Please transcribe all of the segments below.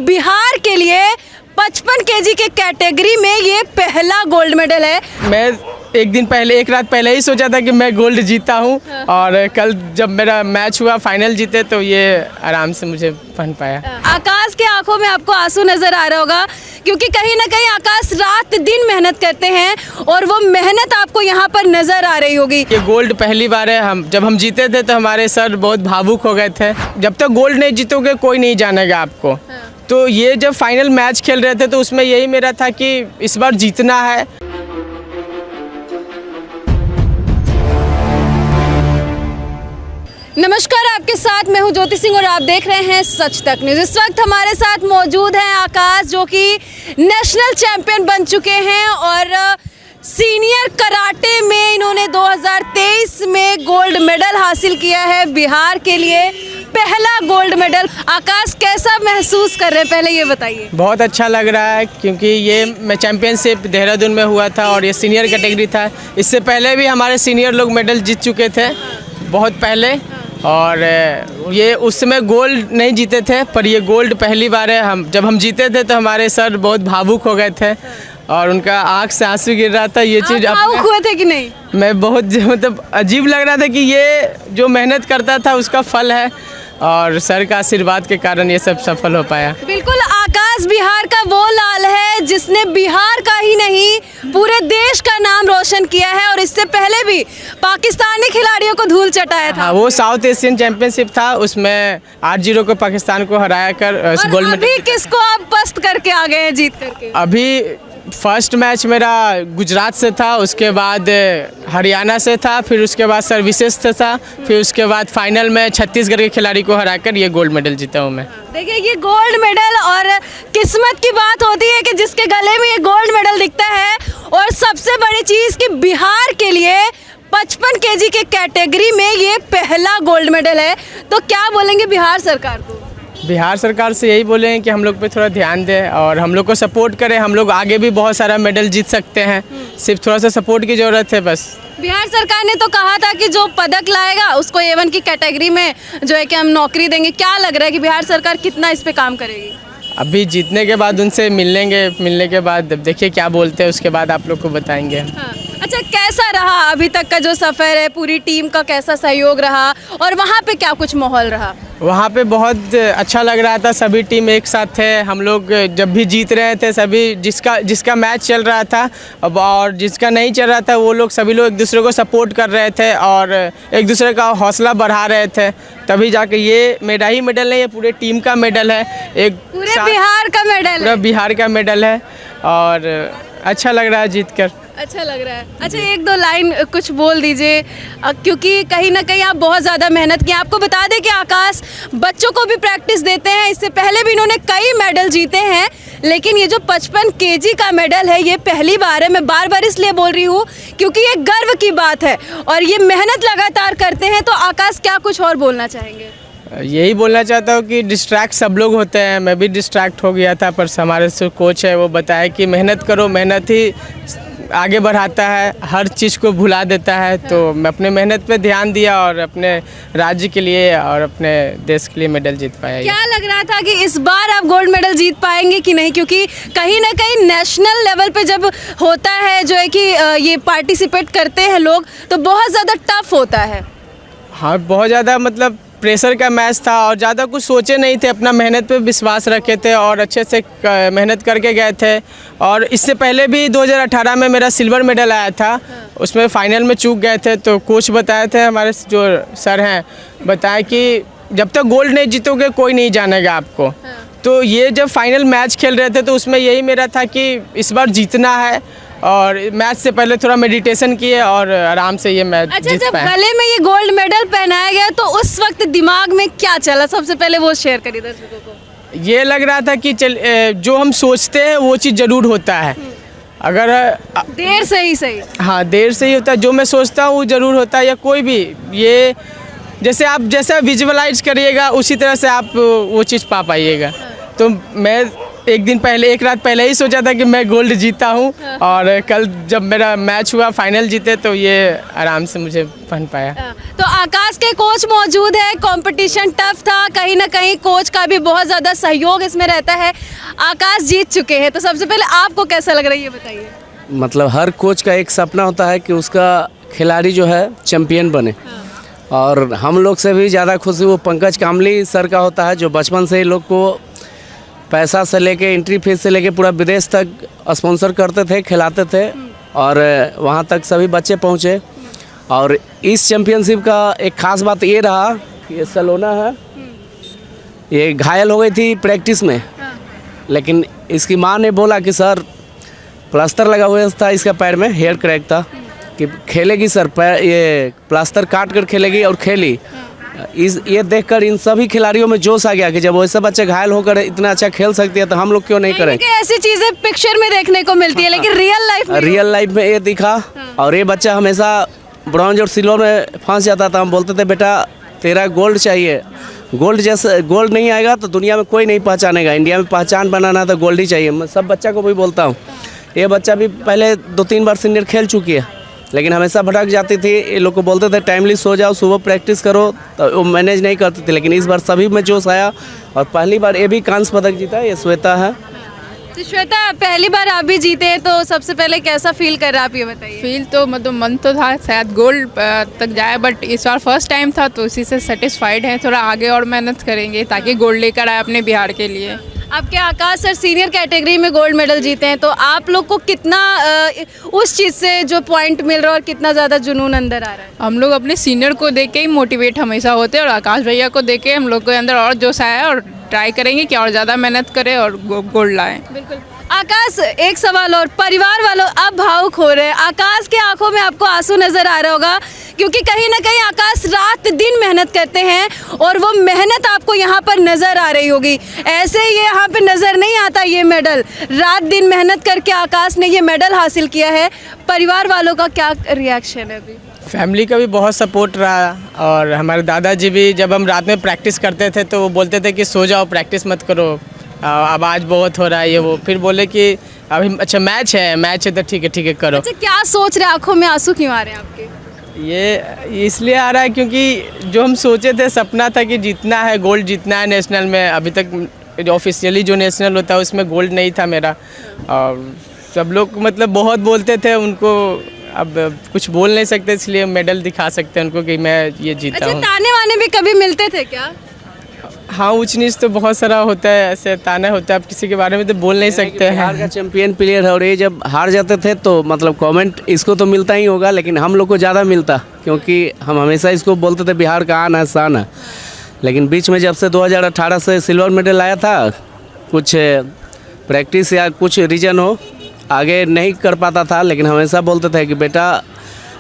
बिहार के लिए 55 केजी के कैटेगरी में ये पहला गोल्ड मेडल है। मैं एक रात पहले ही सोचा था कि मैं गोल्ड जीता हूँ और कल जब मेरा मैच हुआ फाइनल जीते तो ये आराम से मुझे बन पाया। आकाश के आंखों में आपको आंसू नजर आ रहा होगा क्योंकि कहीं ना कहीं आकाश रात दिन मेहनत करते हैं और वो मेहनत आपको यहाँ पर नजर आ रही होगी। ये गोल्ड पहली बार है। जब हम जीते थे तो हमारे सर बहुत भावुक हो गए थे। जब तक गोल्ड नहीं जीतोगे कोई नहीं जानेगा आपको। तो ये जब फाइनल मैच खेल रहे थे तो उसमें यही मेरा था कि इस बार जीतना है। नमस्कार, आपके साथ मैं हूं ज्योति सिंह और आप देख रहे हैं सच तक न्यूज़। इस वक्त हमारे साथ मौजूद हैं आकाश, जो कि नेशनल चैंपियन बन चुके हैं और सीनियर कराटे में इन्होंने 2023 में गोल्ड मेडल हासिल किया है। बिहार के लिए पहला गोल्ड मेडल। आकाश, कैसा महसूस कर रहे हैं, पहले ये बताइए। बहुत अच्छा लग रहा है क्योंकि ये मैं चैंपियनशिप देहरादून में हुआ था और ये सीनियर कैटेगरी था। इससे पहले भी हमारे सीनियर लोग मेडल जीत चुके थे बहुत पहले, और ये उस समय गोल्ड नहीं जीते थे, पर ये गोल्ड पहली बार है। जब हम जीते थे तो हमारे सर बहुत भावुक हो गए थे और उनका आँख से आंसू गिर रहा था। ये चीज़ भावुक हुए थे कि नहीं? मैं बहुत मतलब अजीब लग रहा था कि ये जो मेहनत करता था उसका फल है और सर का आशीर्वाद के कारण ये सब सफल हो पाया। बिल्कुल, आकाश बिहार का वो लाल है जिसने बिहार का ही नहीं पूरे देश का नाम रोशन किया है और इससे पहले भी पाकिस्तानी खिलाड़ियों को धूल चटाया था। हाँ, वो साउथ एशियन चैंपियनशिप था, उसमें 8-0 को पाकिस्तान को हराया कर गोल्ड मेडल। अभी किसको आप पस्त करके आ गए हैं जीत करके? अभी फर्स्ट मैच मेरा गुजरात से था, उसके बाद हरियाणा से था, फिर उसके बाद सर्विसेज से था, फिर उसके बाद फाइनल में छत्तीसगढ़ के खिलाड़ी को हराकर ये गोल्ड मेडल जीता हूँ मैं। देखिए, ये गोल्ड मेडल और किस्मत की बात होती है कि जिसके गले में ये गोल्ड मेडल दिखता है। और सबसे बड़ी चीज़ कि बिहार के लिए 55 केजी के कैटेगरी में ये पहला गोल्ड मेडल है। तो क्या बोलेंगे बिहार सरकार को? बिहार सरकार से यही बोले हैं कि हम लोग पे थोड़ा ध्यान दें और हम लोग को सपोर्ट करें। हम लोग आगे भी बहुत सारा मेडल जीत सकते हैं, सिर्फ थोड़ा सा सपोर्ट की ज़रूरत है बस। बिहार सरकार ने तो कहा था कि जो पदक लाएगा उसको A1 की कैटेगरी में जो है कि हम नौकरी देंगे। क्या लग रहा है कि बिहार सरकार कितना इस पे काम करेगी? अभी जीतने के बाद उनसे मिलने के बाद देखिए क्या बोलते हैं, उसके बाद आप लोग को बताएंगे। हाँ। अच्छा, कैसा रहा अभी तक का जो सफ़र है, पूरी टीम का कैसा सहयोग रहा और वहाँ पे क्या कुछ माहौल रहा? वहाँ पे बहुत अच्छा लग रहा था, सभी टीम एक साथ थे। हम लोग जब भी जीत रहे थे सभी जिसका मैच चल रहा था और जिसका नहीं चल रहा था वो लोग सभी लोग एक दूसरे को सपोर्ट कर रहे थे और एक दूसरे का हौसला बढ़ा रहे थे, तभी जाके ये मेरा ही मेडल नहीं, ये पूरे टीम का मेडल है, एक पूरे बिहार का मेडल है। पूरा बिहार का मेडल है और अच्छा लग रहा है जीत कर। अच्छा लग रहा है। अच्छा, एक दो लाइन कुछ बोल दीजिए क्योंकि कहीं ना कहीं आप बहुत ज़्यादा मेहनत की। आपको बता दें कि आकाश बच्चों को भी प्रैक्टिस देते हैं, इससे पहले भी इन्होंने कई मेडल जीते हैं, लेकिन ये जो 55 केजी का मेडल है ये पहली बार है। मैं बार बार इसलिए बोल रही हूँ क्योंकि ये गर्व की बात है और ये मेहनत लगातार करते हैं। तो आकाश, क्या कुछ और बोलना चाहेंगे? यही बोलना चाहता हूँ कि डिस्ट्रैक्ट सब लोग होते हैं, मैं भी डिस्ट्रैक्ट हो गया था, पर हमारे जो कोच है वो बताया कि मेहनत करो, मेहनत ही आगे बढ़ाता है, हर चीज़ को भुला देता है। तो मैं अपने मेहनत पे ध्यान दिया और अपने राज्य के लिए और अपने देश के लिए मेडल जीत पाया। क्या लग रहा था कि इस बार आप गोल्ड मेडल जीत पाएंगे कि नहीं, क्योंकि कहीं ना कहीं नेशनल लेवल पे जब होता है जो है कि ये पार्टिसिपेट करते हैं लोग, तो बहुत ज़्यादा टफ होता है। हाँ, बहुत ज़्यादा मतलब प्रेशर का मैच था और ज़्यादा कुछ सोचे नहीं थे, अपना मेहनत पे विश्वास रखे थे और अच्छे से मेहनत करके गए थे। और इससे पहले भी 2018 में मेरा सिल्वर मेडल आया था, उसमें फ़ाइनल में चूक गए थे। तो कोच बताए थे, हमारे जो सर हैं बताए कि जब तक गोल्ड नहीं जीतोगे कोई नहीं जानेगा आपको। तो ये जब फाइनल मैच खेल रहे थे तो उसमें यही मेरा था कि इस बार जीतना है और मैच से पहले थोड़ा मेडिटेशन किए और आराम से ये मैच जीत जब पाए। गले में ये गोल्ड मेडल पहनाया गया तो उस वक्त दिमाग में क्या चला, सबसे पहले वो शेयर करिए दर्शकों को। ये लग रहा था कि जो हम सोचते हैं वो चीज़ ज़रूर होता है, अगर देर से ही सही। हाँ, देर से ही होता है। जो मैं सोचता हूँ वो ज़रूर होता है, या कोई भी ये जैसे आप जैसा विजुअलाइज करिएगा उसी तरह से आप वो चीज़ पा पाइएगा। तो मैं एक रात पहले ही सोचा था कि मैं गोल्ड जीता हूँ और कल जब मेरा मैच हुआ फाइनल जीते तो ये आराम से मुझे बन पाया। तो आकाश के कोच मौजूद है, कंपटीशन टफ था, कहीं ना कहीं कोच का भी बहुत ज़्यादा सहयोग इसमें रहता है। आकाश जीत चुके हैं, तो सबसे पहले आपको कैसा लग रहा है ये बताइए। मतलब हर कोच का एक सपना होता है कि उसका खिलाड़ी जो है चैंपियन बने। और हम लोग से भी ज़्यादा खुशी वो पंकज कामली सर का होता है, जो बचपन से ही लोग को पैसा से लेके एंट्री फीस से लेके पूरा विदेश तक स्पॉन्सर करते थे, खिलाते थे और वहाँ तक सभी बच्चे पहुँचे। और इस चैम्पियनशिप का एक ख़ास बात ये रहा कि ये सलोना है, ये घायल हो गई थी प्रैक्टिस में, लेकिन इसकी माँ ने बोला कि सर प्लास्टर लगा हुआ था इसका पैर में, हेयर क्रैक था, कि खेलेगी सर, पैर ये प्लास्टर काट कर खेलेगी और खेली। ये देखकर इन सभी खिलाड़ियों में जोश आ गया कि जब वैसे बच्चे घायल होकर इतना अच्छा खेल सकती है तो हम लोग क्यों नहीं करें। ऐसी चीजें पिक्चर में देखने को मिलती है, लेकिन रियल लाइफ में ये दिखा। और ये बच्चा हमेशा ब्रॉन्ज और सिल्वर में फंस जाता था। हम बोलते थे बेटा तेरा गोल्ड चाहिए, गोल्ड जैसे गोल्ड नहीं आएगा तो दुनिया में कोई नहीं पहचानेगा, इंडिया में पहचान बनाना तो गोल्ड ही चाहिए। मैं सब बच्चा को भी बोलता हूँ। ये बच्चा भी पहले 2-3 बार सीनियर खेल चुकी है, लेकिन हमेशा भटक जाती थी। ये लोग को बोलते थे टाइमली सो जाओ, सुबह प्रैक्टिस करो, तो वो मैनेज नहीं करती थी। लेकिन इस बार सभी में जोश आया और पहली बार ये भी कांस्य पदक जीता। ये श्वेता है। तो श्वेता, पहली बार आप भी जीते हैं, तो सबसे पहले कैसा फील कर रहा है आप ये बताइए। फील तो मतलब मन तो था शायद गोल्ड तक जाए, बट इस बार फर्स्ट टाइम था तो उसी से सेटिस्फाइड है। थोड़ा आगे और मेहनत करेंगे ताकि गोल्ड लेकर आए अपने बिहार के लिए। आपके आकाश सर सीनियर कैटेगरी में गोल्ड मेडल जीते हैं, तो आप लोग को कितना उस चीज़ से जो पॉइंट मिल रहा है और कितना ज़्यादा जुनून अंदर आ रहा है? हम लोग अपने सीनियर को देख के ही मोटिवेट हमेशा होते हैं और आकाश भैया को देख के हम लोग के अंदर और जोश आया और ट्राई करेंगे कि और ज़्यादा मेहनत करें और गोल्ड लाएं। बिल्कुल। आकाश, एक सवाल और, परिवार वालों अब भावुक हो रहे हैं। आकाश के आंखों में आपको आंसू नजर आ रहा होगा, क्योंकि कहीं ना कहीं आकाश रात दिन मेहनत करते हैं और वो मेहनत आपको यहाँ पर नज़र आ रही होगी। ऐसे ये यहाँ पे नज़र नहीं आता ये मेडल, रात दिन मेहनत करके आकाश ने ये मेडल हासिल किया है। परिवार वालों का क्या रिएक्शन है अभी? फैमिली का भी बहुत सपोर्ट रहा और हमारे दादाजी भी, जब हम रात में प्रैक्टिस करते थे तो वो बोलते थे कि सो जाओ, प्रैक्टिस मत करो, अब आज बहुत हो रहा है ये वो। फिर बोले कि अभी अच्छा मैच है तो ठीक है करो। अच्छा, क्या सोच रहे, आंखों में आंसू क्यों आ रहे हैं आपके? ये इसलिए आ रहा है क्योंकि जो हम सोचे थे, सपना था कि जीतना है, गोल्ड जीतना है नेशनल में। अभी तक ऑफिशियली जो नेशनल होता है उसमें गोल्ड नहीं था मेरा, और सब लोग मतलब बहुत बोलते थे, उनको अब कुछ बोल नहीं सकते, इसलिए मेडल दिखा सकते हैं उनको कि मैं ये जीता हूँ। ताने वाने भी कभी मिलते थे क्या? हाँ, ऊंच नीच तो बहुत सारा होता है, ऐसे ताना होता है, आप किसी के बारे में तो बोल नहीं सकते हैं। बिहार का चैंपियन प्लेयर है और ये जब हार जाते थे तो मतलब कमेंट इसको तो मिलता ही होगा, लेकिन हम लोग को ज़्यादा मिलता, क्योंकि हम हमेशा इसको बोलते थे बिहार का आन है शान है। लेकिन बीच में जब से 2018 से सिल्वर मेडल आया था, कुछ प्रैक्टिस या कुछ रीजन हो आगे नहीं कर पाता था, लेकिन हमेशा बोलते थे कि बेटा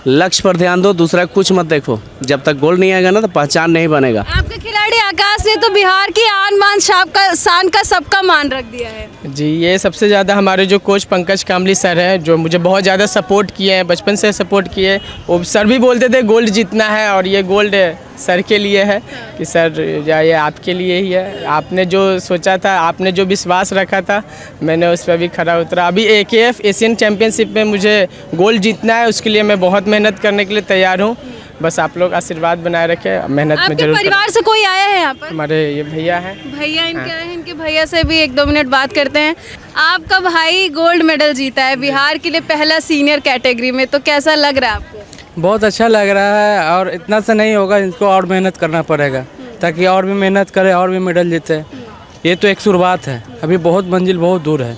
लक्ष्य पर ध्यान दो, दूसरा कुछ मत देखो, जब तक गोल्ड नहीं आएगा ना तो पहचान नहीं बनेगा। आपके खिलाड़ी आकाश ने तो बिहार की आन बान शान का सबका मान रख दिया है। जी, ये सबसे ज़्यादा हमारे जो कोच पंकज कामली सर हैं, जो मुझे बहुत ज़्यादा सपोर्ट किए हैं, बचपन से सपोर्ट किए। वो सर भी बोलते थे गोल्ड जीतना है, और ये गोल्ड सर के लिए है कि सर ये आपके लिए ही है, आपने जो सोचा था, आपने जो विश्वास रखा था, मैंने उस पर भी खरा उतरा। अभी AKF एशियन चैम्पियनशिप में मुझे गोल्ड जीतना है, उसके लिए मैं बहुत मेहनत करने के लिए तैयार हूँ। बस आप लोग आशीर्वाद बनाए रखें, मेहनत में जरूर। परिवार से कोई आया है यहाँ पर? हमारे ये भैया हैं। भैया इनके आए हैं, इनके भैया से भी 1-2 मिनट बात करते हैं। आपका भाई गोल्ड मेडल जीता है बिहार के लिए, पहला सीनियर कैटेगरी में, तो कैसा लग रहा है आपको? बहुत अच्छा लग रहा है, और इतना से नहीं होगा, इनको और मेहनत करना पड़ेगा ताकि और भी मेहनत करे और भी मेडल जीते। ये तो एक शुरुआत है, अभी बहुत मंजिल बहुत दूर है,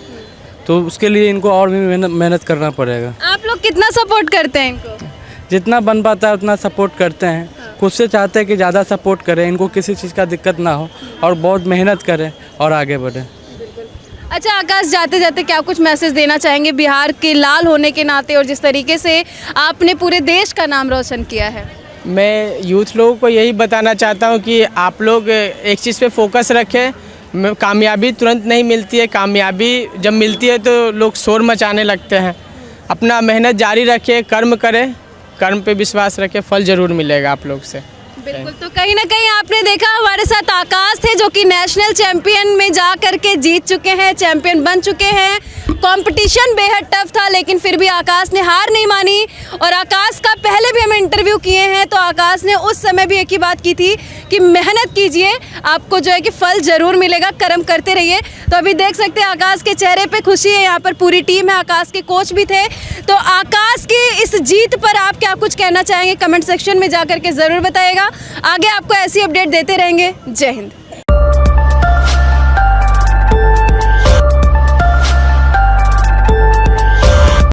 तो उसके लिए इनको और भी मेहनत करना पड़ेगा। आप लोग कितना सपोर्ट करते हैं इनको? जितना बन पाता है उतना सपोर्ट करते हैं, खुद से चाहते हैं कि ज़्यादा सपोर्ट करें, इनको किसी चीज़ का दिक्कत ना हो और बहुत मेहनत करें और आगे बढ़ें। अच्छा आकाश, जाते जाते क्या कुछ मैसेज देना चाहेंगे बिहार के लाल होने के नाते, और जिस तरीके से आपने पूरे देश का नाम रोशन किया है? मैं यूथ लोगों को यही बताना चाहता हूँ कि आप लोग एक चीज़ पे फोकस रखें। कामयाबी तुरंत नहीं मिलती है, कामयाबी जब मिलती है तो लोग शोर मचाने लगते हैं। अपना मेहनत जारी रखें, कर्म करें, कर्म पे विश्वास रखें, फल ज़रूर मिलेगा आप लोग से। बिल्कुल। तो कहीं ना कहीं आपने देखा हमारे साथ आकाश थे जो कि नेशनल चैंपियन में जा करके जीत चुके हैं, चैंपियन बन चुके हैं। कंपटीशन बेहद टफ था लेकिन फिर भी आकाश ने हार नहीं मानी। और आकाश का पहले भी हमें इंटरव्यू किए हैं तो आकाश ने उस समय भी एक ही बात की थी कि मेहनत कीजिए, आपको जो है कि फल ज़रूर मिलेगा, कर्म करते रहिए। तो अभी देख सकते हैं आकाश के चेहरे पे खुशी है, यहाँ पर पूरी टीम है, आकाश के कोच भी थे। तो आकाश की इस जीत पर आप क्या कुछ कहना चाहेंगे कमेंट सेक्शन में जा करके ज़रूर बताइएगा। आगे आपको ऐसी अपडेट देते रहेंगे। जय हिंद।